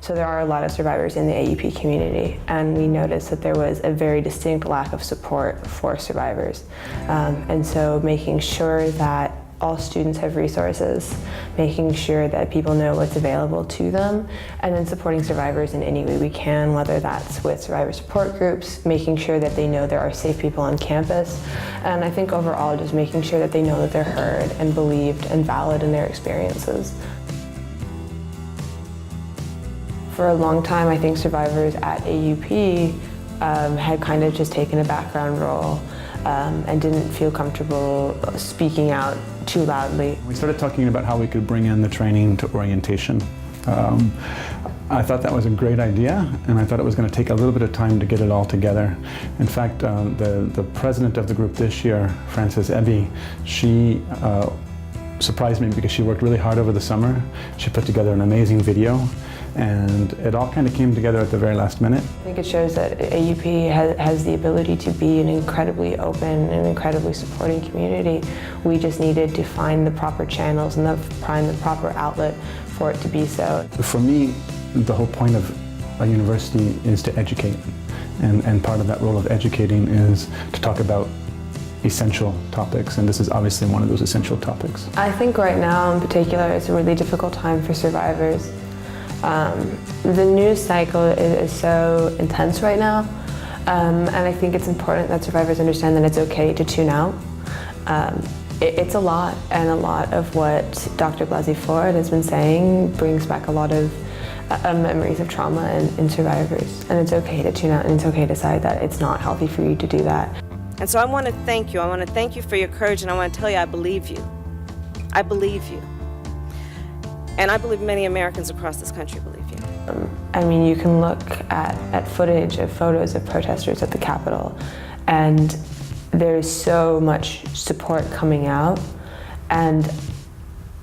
So there are a lot of survivors in the AUP community, and we noticed that there was a very distinct lack of support for survivors. And so making sure that all students have resources, making sure that people know what's available to them, and then supporting survivors in any way we can, whether that's with survivor support groups, making sure that they know there are safe people on campus, and I think overall just making sure that they know that they're heard and believed and valid in their experiences. For a long time, I think survivors at AUP had kind of just taken a background role and didn't feel comfortable speaking out too loudly. We started talking about how we could bring in the training to orientation. I thought that was a great idea, and I thought it was going to take a little bit of time to get it all together. In fact, the president of the group this year, Frances Eby, she surprised me because she worked really hard over the summer. She put together an amazing video, and it all kind of came together at the very last minute. I think it shows that AUP has the ability to be an incredibly open and incredibly supporting community. We just needed to find the proper channels and find the proper outlet for it to be so. For me, the whole point of a university is to educate, and part of that role of educating is to talk about essential topics, and this is obviously one of those essential topics. I think right now in particular it's a really difficult time for survivors. The news cycle is so intense right now, and I think it's important that survivors understand that it's okay to tune out. It's a lot, and a lot of what Dr. Blasey Ford has been saying brings back a lot of memories of trauma in survivors, and it's okay to tune out, and it's okay to decide that it's not healthy for you to do that. And so I want to thank you. I want to thank you for your courage, and I want to tell you I believe you. I believe you. And I believe many Americans across this country believe you. I mean, you can look at footage of photos of protesters at the Capitol, and there's so much support coming out, and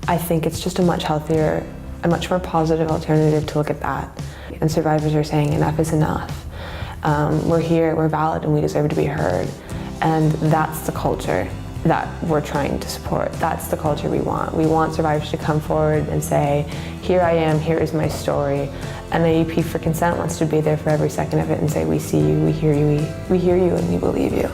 I think it's just a much healthier, a much more positive alternative to look at that. And survivors are saying enough is enough. We're here, we're valid, and we deserve to be heard. And that's the culture that we're trying to support. That's the culture we want. We want survivors to come forward and say, here I am, here is my story. And AUP For Consent wants to be there for every second of it and say, we see you, we hear you, and we believe you.